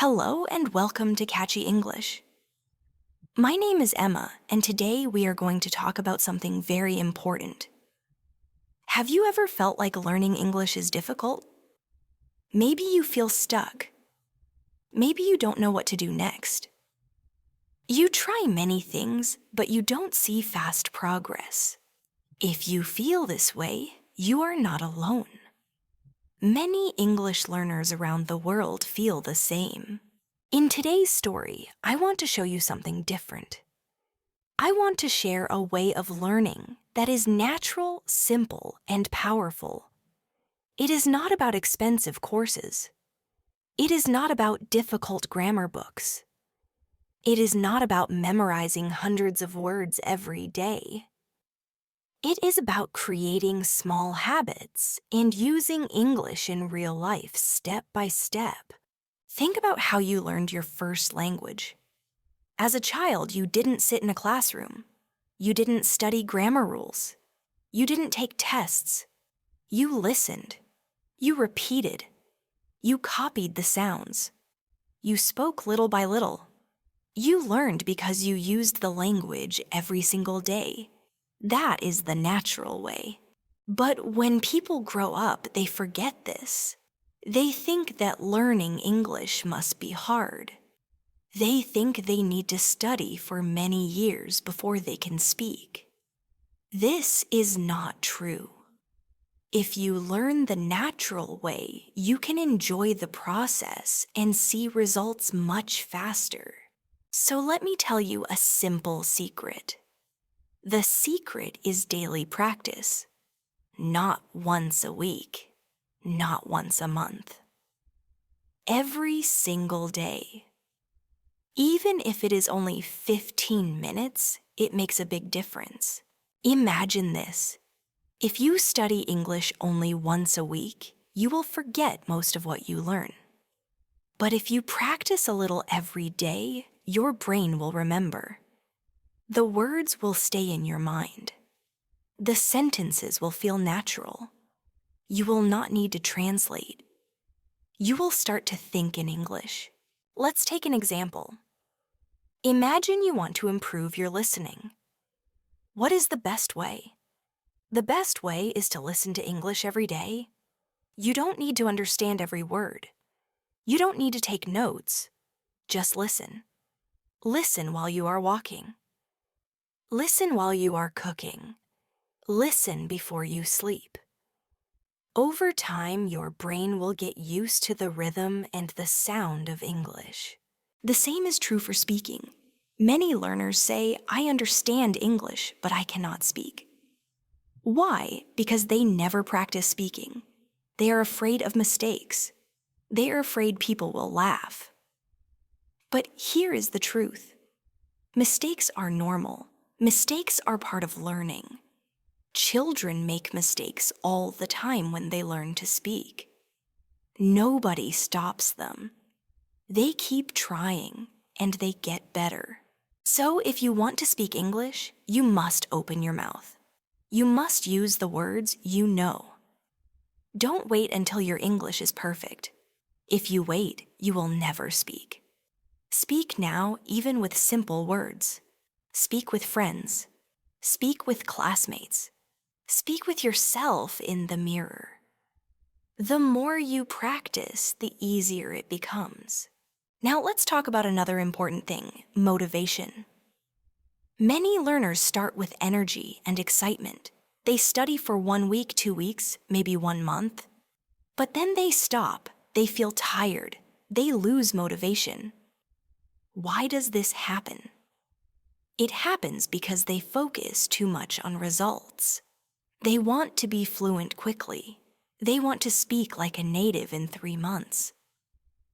Hello and welcome to Catchy English. My name is Emma, and today we are going to talk about something very important. Have you ever felt like learning English is difficult? Maybe you feel stuck. Maybe you don't know what to do next. You try many things, but you don't see fast progress. If you feel this way, you are not alone. Many English learners around the world feel the same. In today's story, I want to show you something different. I want to share a way of learning that is natural, simple, and powerful. It is not about expensive courses. It is not about difficult grammar books. It is not about memorizing hundreds of words every day. It is about creating small habits and using English in real life step by step. Think about how you learned your first language. As a child, you didn't sit in a classroom. You didn't study grammar rules. You didn't take tests. You listened. You repeated. You copied the sounds. You spoke little by little. You learned because you used the language every single day. That is the natural way. But when people grow up, they forget this. They think that learning English must be hard. They think they need to study for many years before they can speak. This is not true. If you learn the natural way, you can enjoy the process and see results much faster. So let me tell you a simple secret. The secret is daily practice. Not once a week, not once a month. Every single day. Even if it is only 15 minutes, it makes a big difference. Imagine this. If you study English only once a week, you will forget most of what you learn. But if you practice a little every day, your brain will remember. The words will stay in your mind. The sentences will feel natural. You will not need to translate. You will start to think in English. Let's take an example. Imagine you want to improve your listening. What is the best way? The best way is to listen to English every day. You don't need to understand every word. You don't need to take notes. Just listen. Listen while you are walking. Listen while you are cooking. Listen before you sleep. Over time, your brain will get used to the rhythm and the sound of English. The same is true for speaking. Many learners say, "I understand English, but I cannot speak." Why? Because they never practice speaking. They are afraid of mistakes. They are afraid people will laugh. But here is the truth. Mistakes are normal. Mistakes are part of learning. Children make mistakes all the time when they learn to speak. Nobody stops them. They keep trying, and they get better. So if you want to speak English, you must open your mouth. You must use the words you know. Don't wait until your English is perfect. If you wait, you will never speak. Speak now, even with simple words. Speak with friends. Speak with classmates. Speak with yourself in the mirror. The more you practice, the easier it becomes. Now let's talk about another important thing, motivation. Many learners start with energy and excitement. They study for 1 week, 2 weeks, maybe 1 month. But then they stop. They feel tired. They lose motivation. Why does this happen? It happens because they focus too much on results. They want to be fluent quickly. They want to speak like a native in 3 months.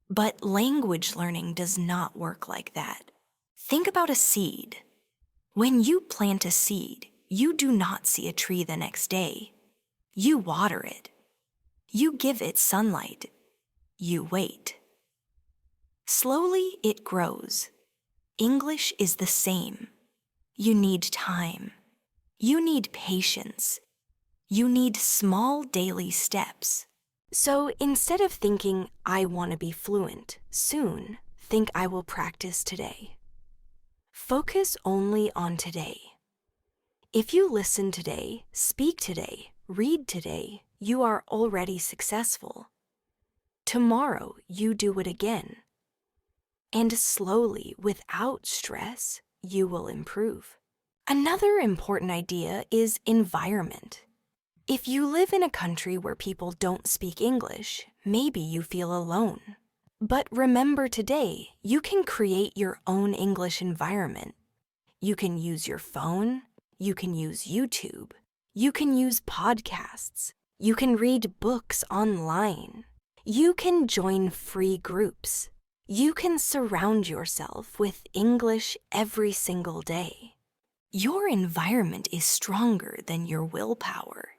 But language learning does not work like that. Think about a seed. When you plant a seed, you do not see a tree the next day. You water it. You give it sunlight. You wait. Slowly it grows. English is the same. You need time. You need patience. You need small daily steps. So instead of thinking, I want to be fluent soon, think I will practice today. Focus only on today. If you listen today, speak today, read today, you are already successful. Tomorrow, you do it again. And slowly, without stress, you will improve. Another important idea is environment. If you live in a country where people don't speak English, maybe you feel alone. But remember today, you can create your own English environment. You can use your phone, you can use YouTube, you can use podcasts, you can read books online, you can join free groups, you can surround yourself with English every single day. Your environment is stronger than your willpower.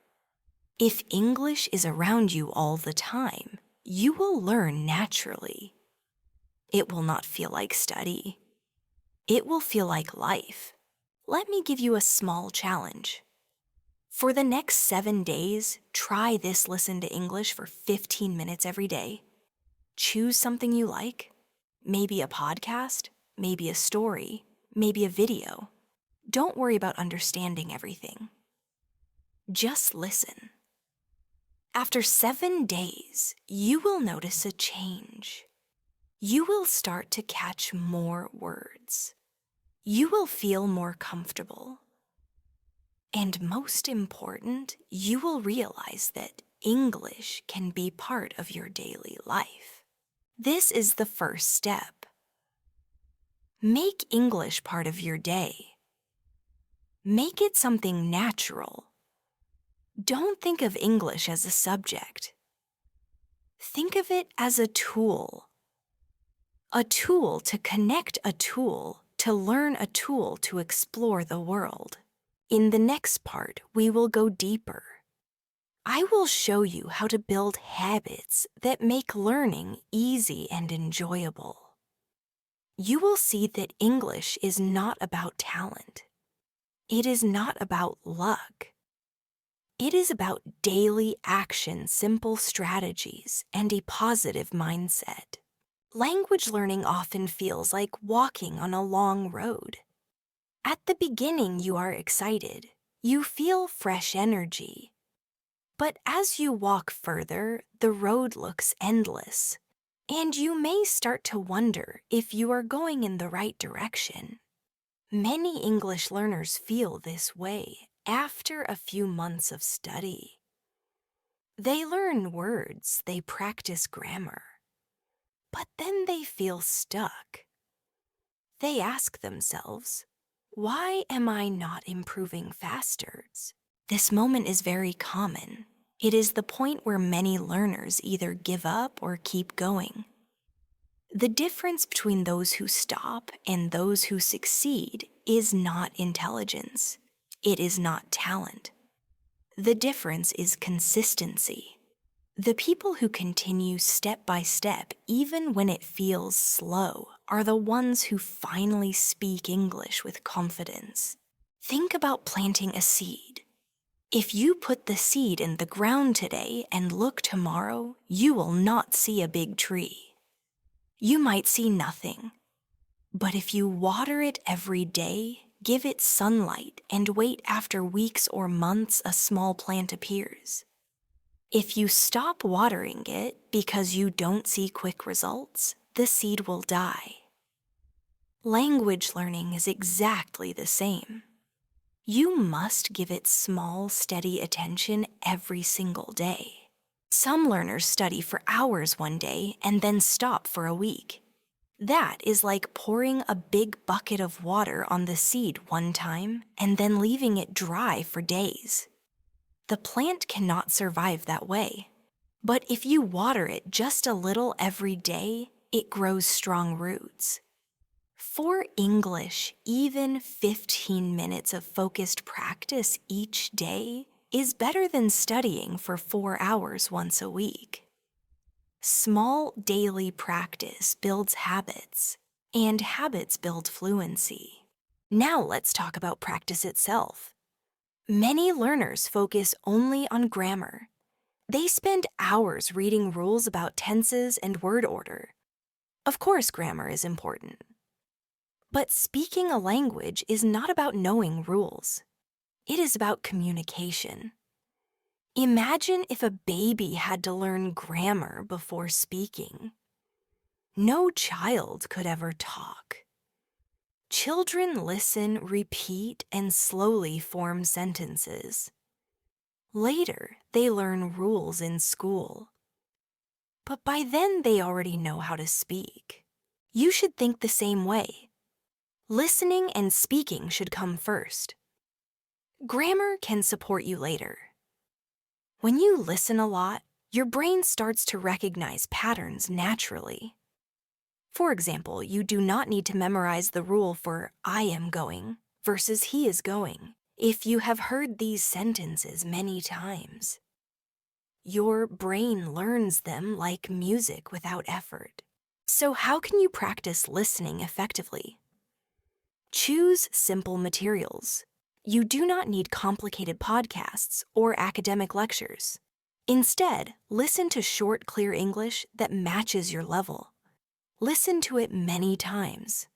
If English is around you all the time, you will learn naturally. It will not feel like study. It will feel like life. Let me give you a small challenge. For the next 7 days, try this listen to English for 15 minutes every day. Choose something you like. Maybe a podcast, maybe a story, maybe a video. Don't worry about understanding everything. Just listen. After 7 days, you will notice a change. You will start to catch more words. You will feel more comfortable. And most important, you will realize that English can be part of your daily life. This is the first step. Make English part of your day. Make it something natural. Don't think of English as a subject. Think of it as a tool. A tool to connect a tool, to learn a tool to explore the world. In the next part, we will go deeper. I will show you how to build habits that make learning easy and enjoyable. You will see that English is not about talent. It is not about luck. It is about daily action, simple strategies, and a positive mindset. Language learning often feels like walking on a long road. At the beginning, you are excited. You feel fresh energy. But as you walk further, the road looks endless, and you may start to wonder if you are going in the right direction. Many English learners feel this way after a few months of study. They learn words, they practice grammar, but then they feel stuck. They ask themselves, why am I not improving faster? This moment is very common. It is the point where many learners either give up or keep going. The difference between those who stop and those who succeed is not intelligence. It is not talent. The difference is consistency. The people who continue step by step, even when it feels slow, are the ones who finally speak English with confidence. Think about planting a seed. If you put the seed in the ground today and look tomorrow, you will not see a big tree. You might see nothing. But if you water it every day, give it sunlight, and wait after weeks or months, a small plant appears. If you stop watering it because you don't see quick results, the seed will die. Language learning is exactly the same. You must give it small, steady attention every single day. Some learners study for hours one day and then stop for a week. That is like pouring a big bucket of water on the seed one time and then leaving it dry for days. The plant cannot survive that way. But if you water it just a little every day, it grows strong roots. For English, even 15 minutes of focused practice each day is better than studying for 4 hours once a week. Small daily practice builds habits, and habits build fluency. Now let's talk about practice itself. Many learners focus only on grammar. They spend hours reading rules about tenses and word order. Of course, grammar is important. But speaking a language is not about knowing rules. It is about communication. Imagine if a baby had to learn grammar before speaking. No child could ever talk. Children listen, repeat, and slowly form sentences. Later, they learn rules in school. But by then, they already know how to speak. You should think the same way. Listening and speaking should come first. Grammar can support you later. When you listen a lot, your brain starts to recognize patterns naturally. For example, you do not need to memorize the rule for I am going versus he is going if you have heard these sentences many times. Your brain learns them like music without effort. So how can you practice listening effectively? Choose simple materials. You do not need complicated podcasts or academic lectures. Instead, listen to short, clear English that matches your level. Listen to it many times.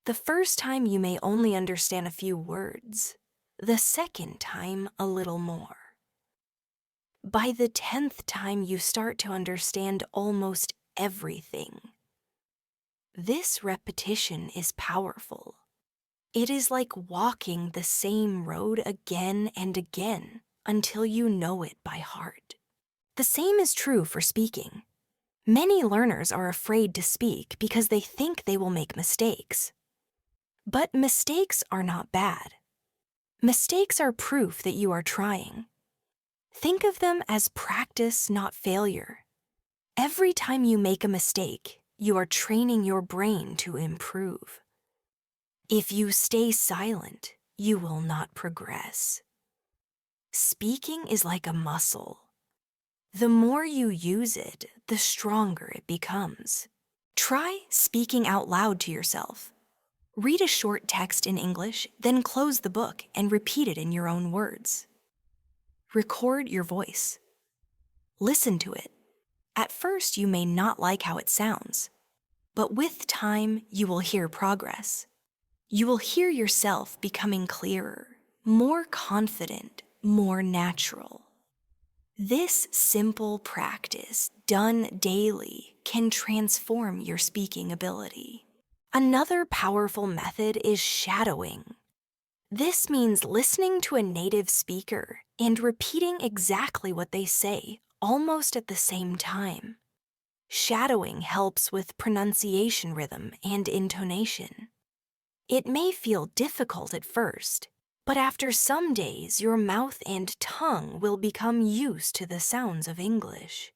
The first time you may only understand a few words. The second time, a little more. By the 10th time, you start to understand almost everything. This repetition is powerful. It is like walking the same road again and again until you know it by heart. The same is true for speaking. Many learners are afraid to speak because they think they will make mistakes. But mistakes are not bad. Mistakes are proof that you are trying. Think of them as practice, not failure. Every time you make a mistake, you are training your brain to improve. If you stay silent, you will not progress. Speaking is like a muscle. The more you use it, the stronger it becomes. Try speaking out loud to yourself. Read a short text in English, then close the book and repeat it in your own words. Record your voice. Listen to it. At first, you may not like how it sounds, but with time, you will hear progress. You will hear yourself becoming clearer, more confident, more natural. This simple practice, done daily, can transform your speaking ability. Another powerful method is shadowing. This means listening to a native speaker and repeating exactly what they say, almost at the same time. Shadowing helps with pronunciation rhythm and intonation. It may feel difficult at first, but after some days, your mouth and tongue will become used to the sounds of English.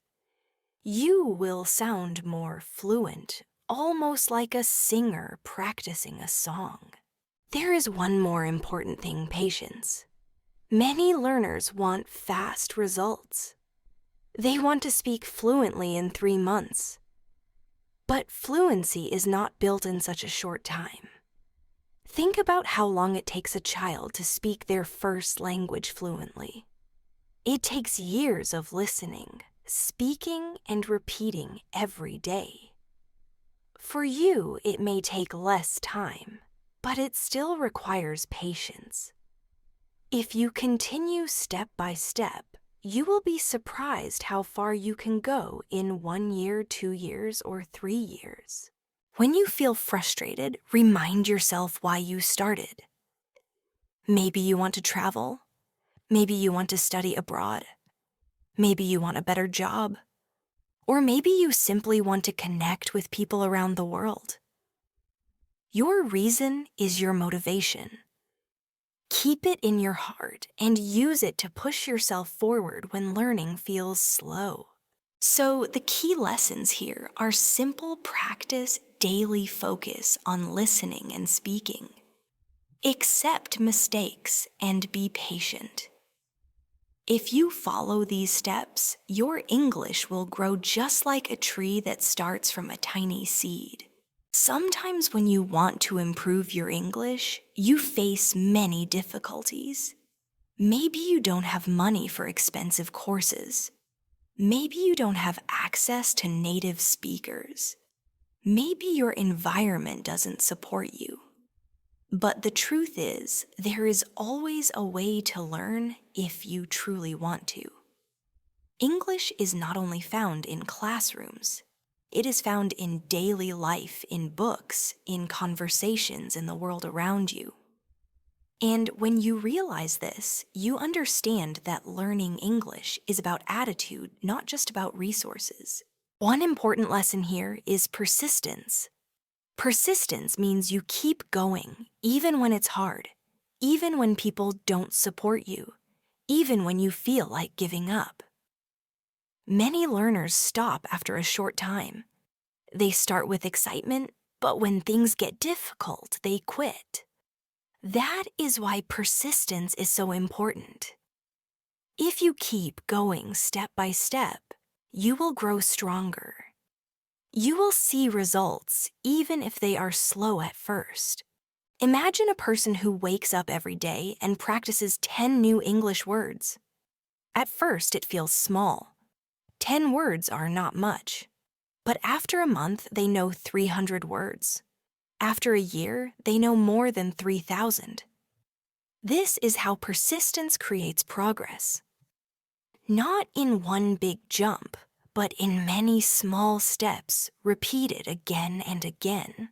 You will sound more fluent, almost like a singer practicing a song. There is one more important thing: patience. Many learners want fast results. They want to speak fluently in 3 months. But fluency is not built in such a short time. Think about how long it takes a child to speak their first language fluently. It takes years of listening, speaking, and repeating every day. For you, it may take less time, but it still requires patience. If you continue step by step, you will be surprised how far you can go in 1 year, 2 years, or 3 years. When you feel frustrated, remind yourself why you started. Maybe you want to travel. Maybe you want to study abroad. Maybe you want a better job. Or maybe you simply want to connect with people around the world. Your reason is your motivation. Keep it in your heart and use it to push yourself forward when learning feels slow. So the key lessons here are simple practice, daily focus on listening and speaking. Accept mistakes and be patient. If you follow these steps, your English will grow just like a tree that starts from a tiny seed. Sometimes when you want to improve your English, you face many difficulties. Maybe you don't have money for expensive courses. Maybe you don't have access to native speakers. Maybe your environment doesn't support you. But the truth is, there is always a way to learn if you truly want to. English is not only found in classrooms. It is found in daily life, in books, in conversations in the world around you. And when you realize this, you understand that learning English is about attitude, not just about resources. One important lesson here is persistence. Persistence means you keep going, even when it's hard, even when people don't support you, even when you feel like giving up. Many learners stop after a short time. They start with excitement, but when things get difficult, they quit. That is why persistence is so important. If you keep going step by step, you will grow stronger. You will see results even if they are slow at first. Imagine a person who wakes up every day and practices 10 new English words. At first, it feels small. 10 words are not much. But after a month, they know 300 words. After a year, they know more than 3,000. This is how persistence creates progress. Not in one big jump, but in many small steps, repeated again and again.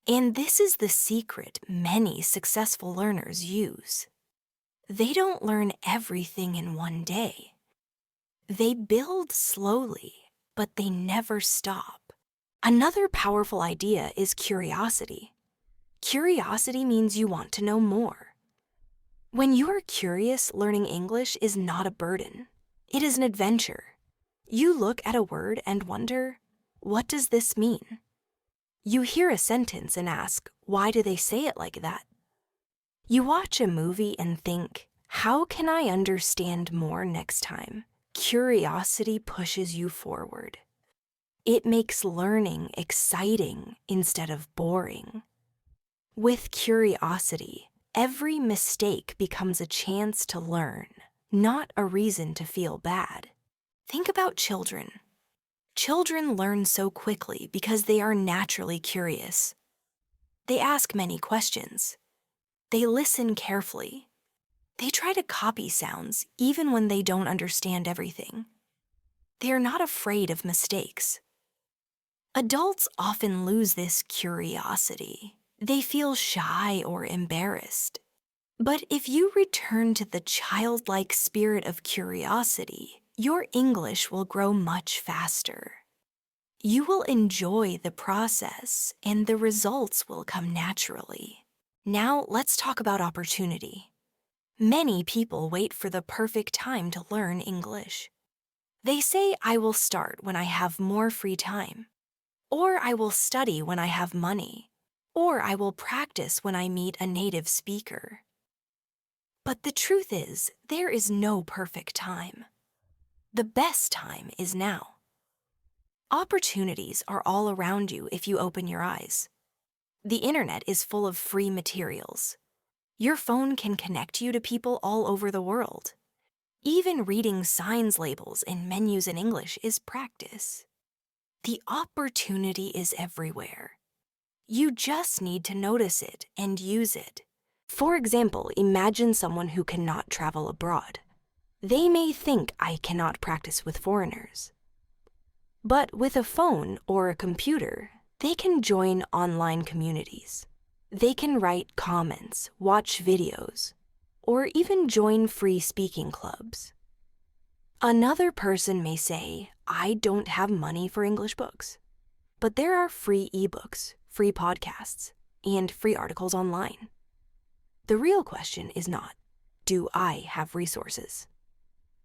And this is the secret many successful learners use. They don't learn everything in one day. They build slowly, but they never stop. Another powerful idea is curiosity. Curiosity means you want to know more. When you are curious, learning English is not a burden. It is an adventure. You look at a word and wonder, what does this mean? You hear a sentence and ask, why do they say it like that? You watch a movie and think, how can I understand more next time? Curiosity pushes you forward. It makes learning exciting instead of boring. With curiosity, every mistake becomes a chance to learn, not a reason to feel bad. Think about children. Children learn so quickly because they are naturally curious. They ask many questions. They listen carefully. They try to copy sounds even when they don't understand everything. They are not afraid of mistakes. Adults often lose this curiosity. They feel shy or embarrassed. But if you return to the childlike spirit of curiosity, your English will grow much faster. You will enjoy the process, and the results will come naturally. Now, let's talk about opportunity. Many people wait for the perfect time to learn English. They say, I will start when I have more free time. Or I will study when I have money. Or I will practice when I meet a native speaker. But the truth is, there is no perfect time. The best time is now. Opportunities are all around you if you open your eyes. The internet is full of free materials. Your phone can connect you to people all over the world. Even reading signs labels and menus in English is practice. The opportunity is everywhere. You just need to notice it and use it. For example, imagine someone who cannot travel abroad. They may think I cannot practice with foreigners. But with a phone or a computer, they can join online communities. They can write comments, watch videos, or even join free speaking clubs. Another person may say, I don't have money for English books. But there are free ebooks, free podcasts, and free articles online. The real question is not, do I have resources?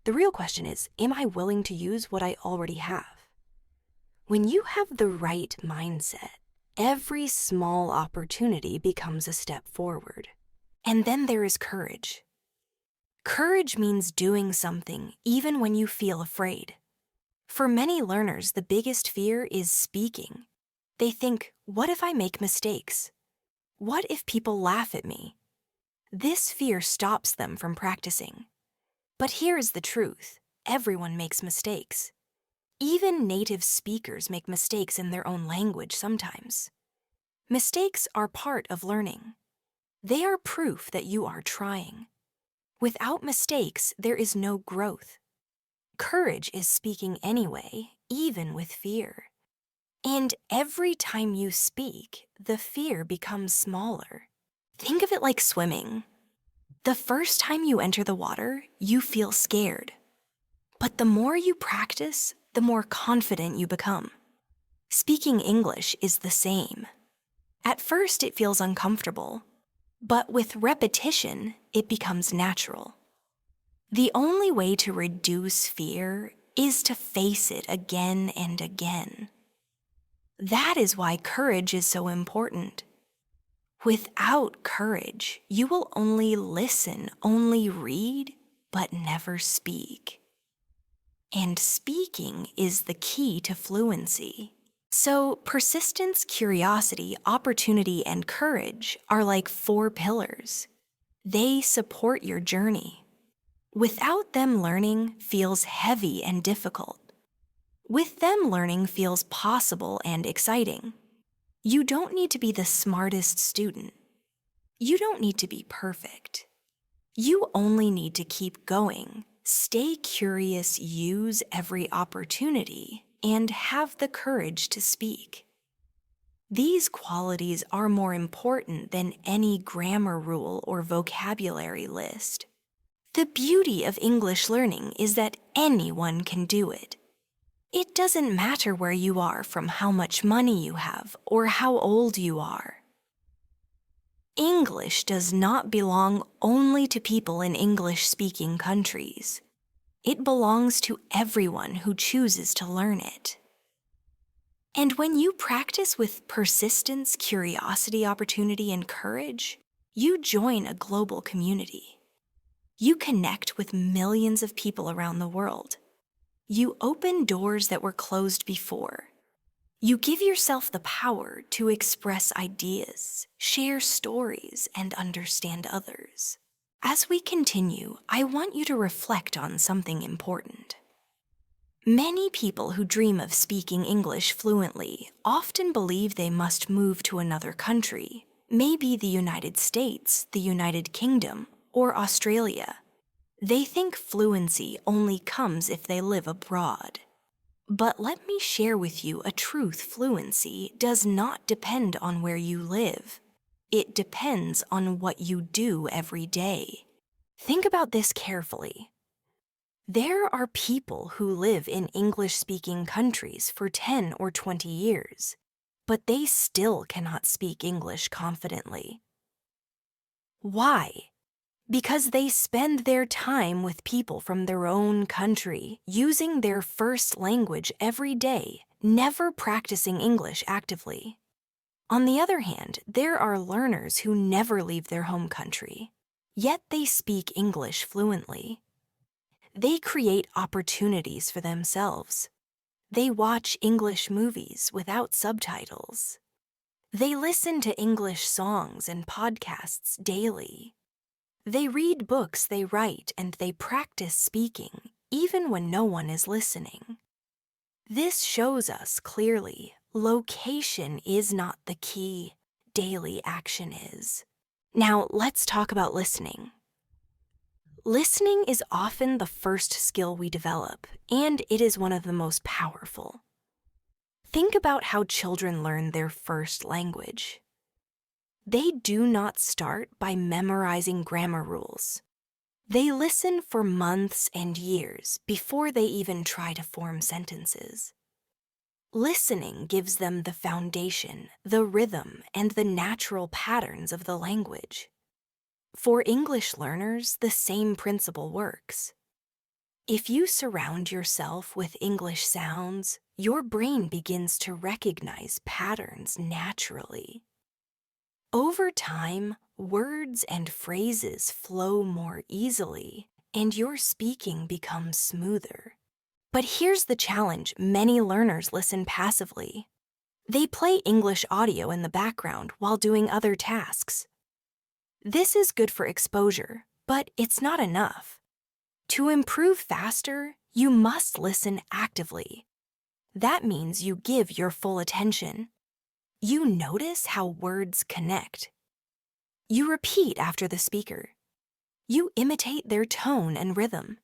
The real question is, am I willing to use what I already have? When you have the right mindset, every small opportunity becomes a step forward. And then there is courage. Courage means doing something even when you feel afraid. For many learners, the biggest fear is speaking. They think, what if I make mistakes? What if people laugh at me? This fear stops them from practicing. But here is the truth. everyone makes mistakes. Even native speakers make mistakes in their own language sometimes. Mistakes are part of learning. They are proof that you are trying. Without mistakes, there is no growth. Courage is speaking anyway, even with fear. And every time you speak, the fear becomes smaller. Think of it like swimming. The first time you enter the water, you feel scared. But the more you practice, the more confident you become. Speaking English is the same. At first, it feels uncomfortable, but with repetition, it becomes natural. The only way to reduce fear is to face it again and again. That is why courage is so important. Without courage, you will only listen, only read, but never speak. And speaking is the key to fluency. So persistence, curiosity, opportunity, and courage are like 4 pillars. They support your journey. Without them, learning feels heavy and difficult. With them, learning feels possible and exciting. You don't need to be the smartest student. You don't need to be perfect. You only need to keep going, stay curious, use every opportunity, and have the courage to speak. These qualities are more important than any grammar rule or vocabulary list. The beauty of English learning is that anyone can do it. It doesn't matter where you are, from how much money you have, or how old you are. English does not belong only to people in English-speaking countries. It belongs to everyone who chooses to learn it. And when you practice with persistence, curiosity, opportunity, and courage, you join a global community. You connect with millions of people around the world. You open doors that were closed before. You give yourself the power to express ideas, share stories, and understand others. As we continue, I want you to reflect on something important. Many people who dream of speaking English fluently often believe they must move to another country, maybe the United States, the United Kingdom, or Australia. They think fluency only comes if they live abroad. But let me share with you a truth: fluency does not depend on where you live. It depends on what you do every day. Think about this carefully. There are people who live in English-speaking countries for 10 or 20 years, but they still cannot speak English confidently. Why? Because they spend their time with people from their own country, using their first language every day, never practicing English actively. On the other hand, there are learners who never leave their home country, yet they speak English fluently. They create opportunities for themselves. They watch English movies without subtitles. They listen to English songs and podcasts daily. They read books, they write, and they practice speaking, even when no one is listening. This shows us clearly, location is not the key, daily action is. Now, let's talk about listening. Listening is often the first skill we develop, and it is one of the most powerful. Think about how children learn their first language. They do not start by memorizing grammar rules. They listen for months and years before they even try to form sentences. Listening gives them the foundation, the rhythm, and the natural patterns of the language. For English learners, the same principle works. If you surround yourself with English sounds, your brain begins to recognize patterns naturally. Over time, words and phrases flow more easily, and your speaking becomes smoother. But here's the challenge: many learners listen passively. They play English audio in the background while doing other tasks. This is good for exposure, but it's not enough. To improve faster, You must listen actively. That means you give your full attention. You notice how words connect. You repeat after the speaker. You imitate their tone and rhythm.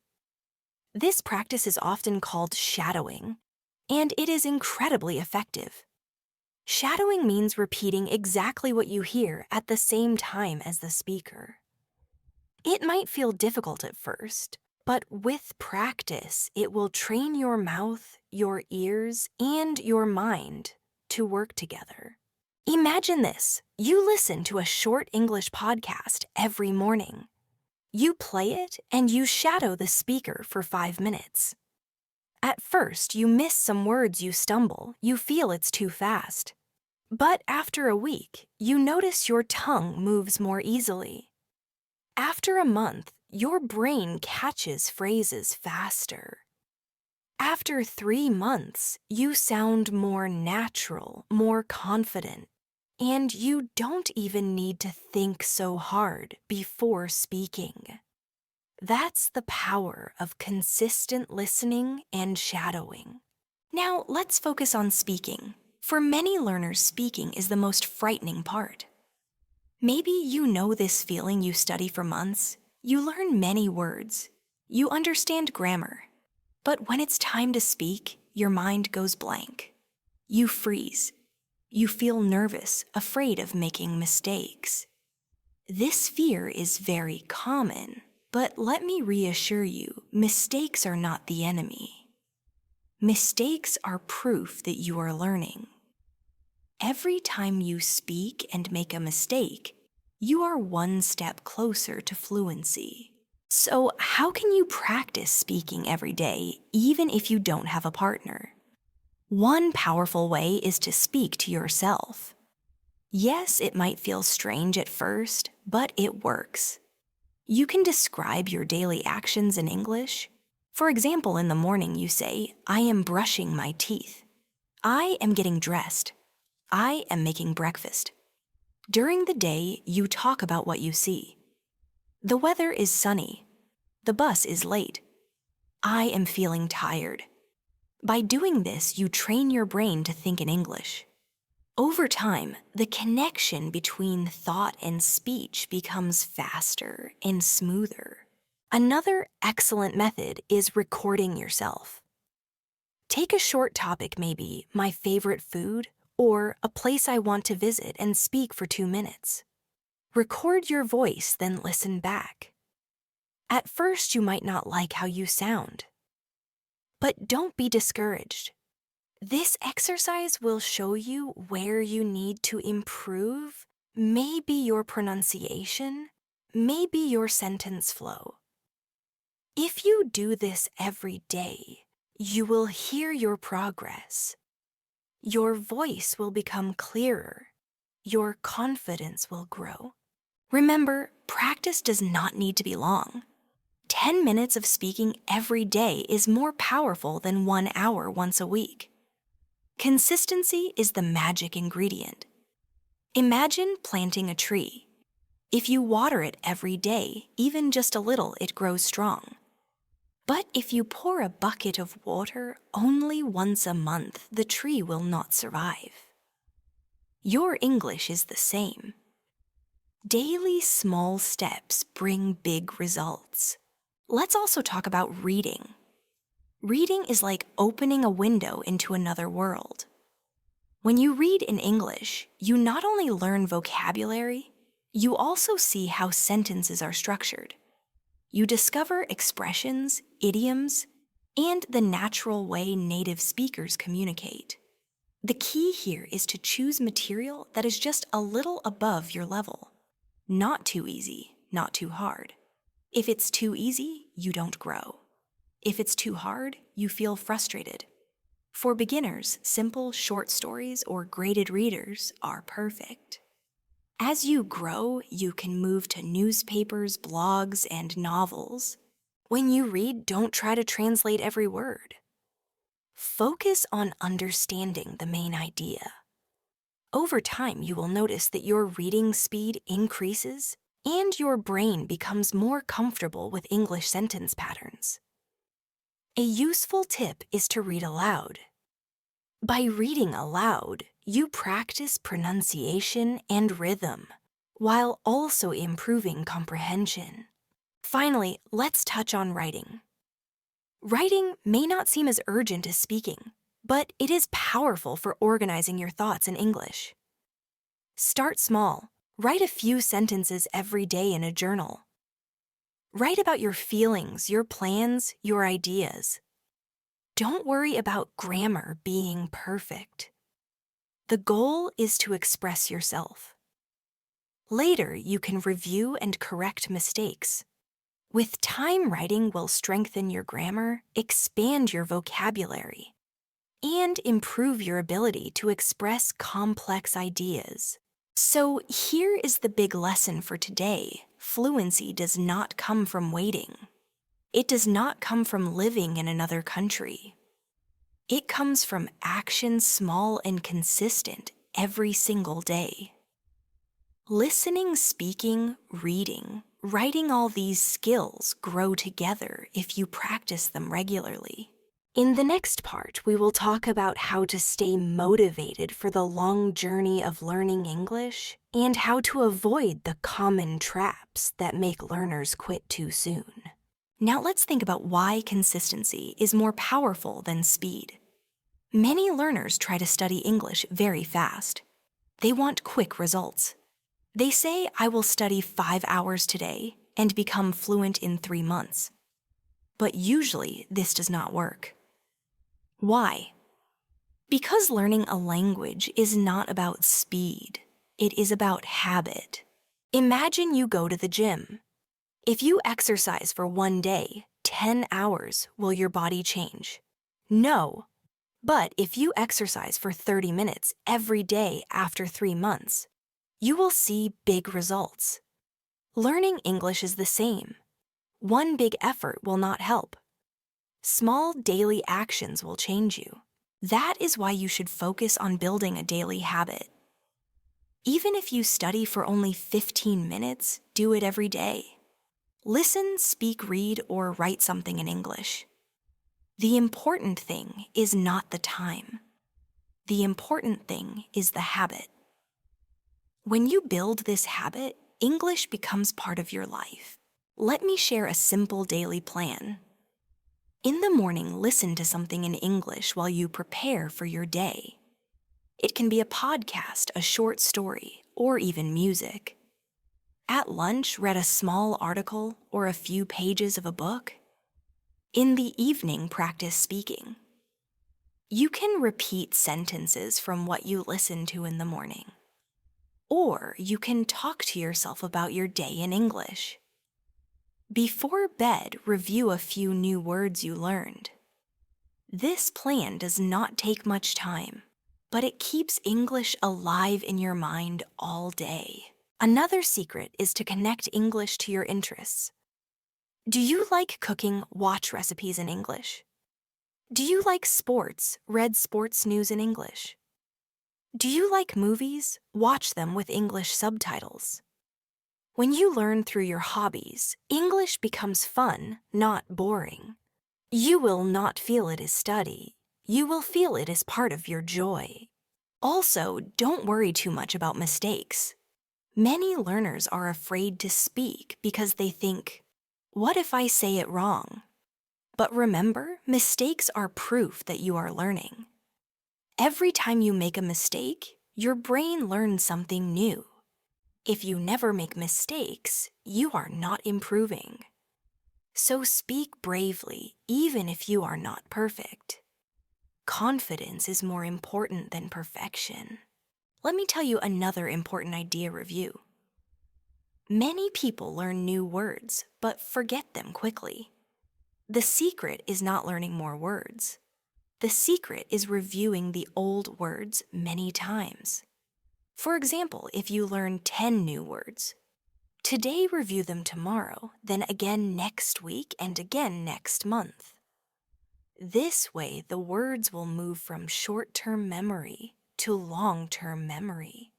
This practice is often called shadowing, and it is incredibly effective. Shadowing means repeating exactly what you hear at the same time as the speaker. It might feel difficult at first, but with practice, it will train your mouth, your ears, and your mind to work together. Imagine this. You listen to a short English podcast every morning. You play it and you shadow the speaker for 5 minutes. At first, you miss some words, you stumble, you feel it's too fast. But after a week, you notice your tongue moves more easily. After a month, your brain catches phrases faster. After 3 months, you sound more natural, more confident, and you don't even need to think so hard before speaking. That's the power of consistent listening and shadowing. Now, let's focus on speaking. For many learners, speaking is the most frightening part. Maybe you know this feeling. You study for months, you learn many words, you understand grammar. But when it's time to speak, your mind goes blank. You freeze. You feel nervous, afraid of making mistakes. This fear is very common, but let me reassure you, mistakes are not the enemy. Mistakes are proof that you are learning. Every time you speak and make a mistake, you are one step closer to fluency. So, how can you practice speaking every day, even if you don't have a partner? One powerful way is to speak to yourself. Yes, it might feel strange at first, but it works. You can describe your daily actions in English. For example, in the morning you say, I am brushing my teeth. I am getting dressed. I am making breakfast. During the day, you talk about what you see. The weather is sunny. The bus is late. I am feeling tired. By doing this, you train your brain to think in English. Over time, the connection between thought and speech becomes faster and smoother. Another excellent method is recording yourself. Take a short topic, maybe my favorite food or a place I want to visit, and speak for 2 minutes. Record your voice, then listen back. At first, you might not like how you sound. But don't be discouraged. This exercise will show you where you need to improve, maybe your pronunciation, maybe your sentence flow. If you do this every day, you will hear your progress. Your voice will become clearer. Your confidence will grow. Remember, practice does not need to be long. 10 minutes of speaking every day is more powerful than 1 hour once a week. Consistency is the magic ingredient. Imagine planting a tree. If you water it every day, even just a little, it grows strong. But if you pour a bucket of water only once a month, the tree will not survive. Your English is the same. Daily small steps bring big results. Let's also talk about reading. Reading is like opening a window into another world. When you read in English, you not only learn vocabulary, you also see how sentences are structured. You discover expressions, idioms, and the natural way native speakers communicate. The key here is to choose material that is just a little above your level. Not too easy, not too hard. If it's too easy, you don't grow. If it's too hard, you feel frustrated. For beginners, simple short stories or graded readers are perfect. As you grow, you can move to newspapers, blogs, and novels. When you read, don't try to translate every word. Focus on understanding the main idea. Over time, you will notice that your reading speed increases and your brain becomes more comfortable with English sentence patterns. A useful tip is to read aloud. By reading aloud, you practice pronunciation and rhythm, while also improving comprehension. Finally, let's touch on writing. Writing may not seem as urgent as speaking, but it is powerful for organizing your thoughts in English. Start small. Write a few sentences every day in a journal. Write about your feelings, your plans, your ideas. Don't worry about grammar being perfect. The goal is to express yourself. Later, you can review and correct mistakes. With time, writing will strengthen your grammar, expand your vocabulary, and improve your ability to express complex ideas. So here is the big lesson for today. Fluency does not come from waiting. It does not come from living in another country. It comes from action small and consistent every single day. Listening, speaking, reading, writing, all these skills grow together if you practice them regularly. In the next part, we will talk about how to stay motivated for the long journey of learning English and how to avoid the common traps that make learners quit too soon. Now let's think about why consistency is more powerful than speed. Many learners try to study English very fast. They want quick results. They say, I will study 5 hours today and become fluent in 3 months. But usually, this does not work. Why? Because learning a language is not about speed. It is about habit. Imagine you go to the gym. If you exercise for 1 day, 10 hours, will your body change? No. But if you exercise for 30 minutes every day after 3 months, you will see big results. Learning English is the same. One big effort will not help. Small daily actions will change you. That is why you should focus on building a daily habit. Even if you study for only 15 minutes, do it every day. Listen, speak, read, or write something in English. The important thing is not the time. The important thing is the habit. When you build this habit, English becomes part of your life. Let me share a simple daily plan. In the morning, listen to something in English while you prepare for your day. It can be a podcast, a short story, or even music. At lunch, read a small article or a few pages of a book. In the evening, practice speaking. You can repeat sentences from what you listen to in the morning. Or you can talk to yourself about your day in English. Before bed, review a few new words you learned. This plan does not take much time, but it keeps English alive in your mind all day. Another secret is to connect English to your interests. Do you like cooking? Watch recipes in English. Do you like sports? Read sports news in English. Do you like movies? Watch them with English subtitles. When you learn through your hobbies, English becomes fun, not boring. You will not feel it as study. You will feel it as part of your joy. Also, don't worry too much about mistakes. Many learners are afraid to speak because they think, what if I say it wrong? But remember, mistakes are proof that you are learning. Every time you make a mistake, your brain learns something new. If you never make mistakes, you are not improving. So speak bravely, even if you are not perfect. Confidence is more important than perfection. Let me tell you another important idea review. Many people learn new words, but forget them quickly. The secret is not learning more words. The secret is reviewing the old words many times. For example, if you learn 10 new words, today review them tomorrow, then again next week and again next month. This way, the words will move from short-term memory to long-term memory.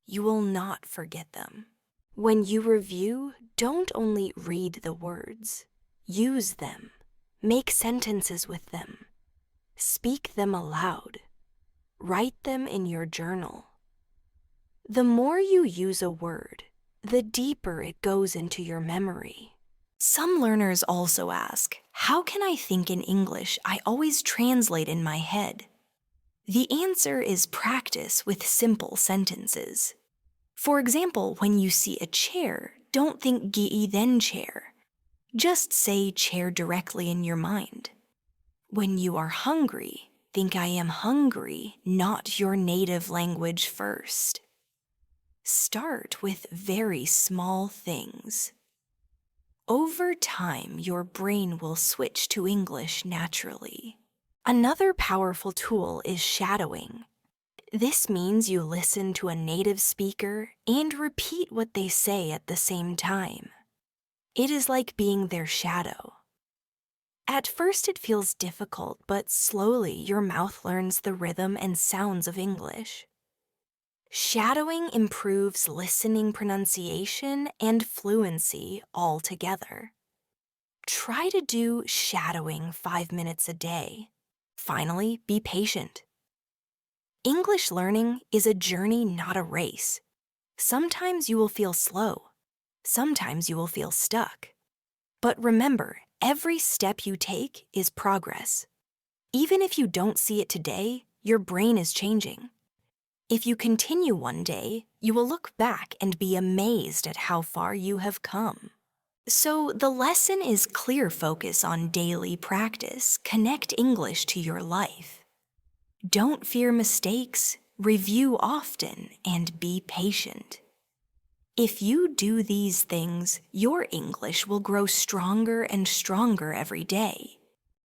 You will not forget them. When you review, don't only read the words. Use them. Make sentences with them. Speak them aloud. Write them in your journal. The more you use a word, the deeper it goes into your memory. Some learners also ask, how can I think in English I always translate in my head? The answer is practice with simple sentences. For example, when you see a chair, don't think gi'i then chair. Just say chair directly in your mind. When you are hungry, think I am hungry, not your native language first. Start with very small things. Over time, your brain will switch to English naturally. Another powerful tool is shadowing. This means you listen to a native speaker and repeat what they say at the same time. It is like being their shadow. At first it feels difficult, but slowly your mouth learns the rhythm and sounds of English. Shadowing improves listening pronunciation and fluency all together. Try to do shadowing 5 minutes a day. Finally, be patient. English learning is a journey, not a race. Sometimes you will feel slow. Sometimes you will feel stuck. But remember, every step you take is progress. Even if you don't see it today, your brain is changing. If you continue one day, you will look back and be amazed at how far you have come. So the lesson is clear focus on daily practice. Connect English to your life. Don't fear mistakes, review often, and be patient. If you do these things, your English will grow stronger and stronger every day.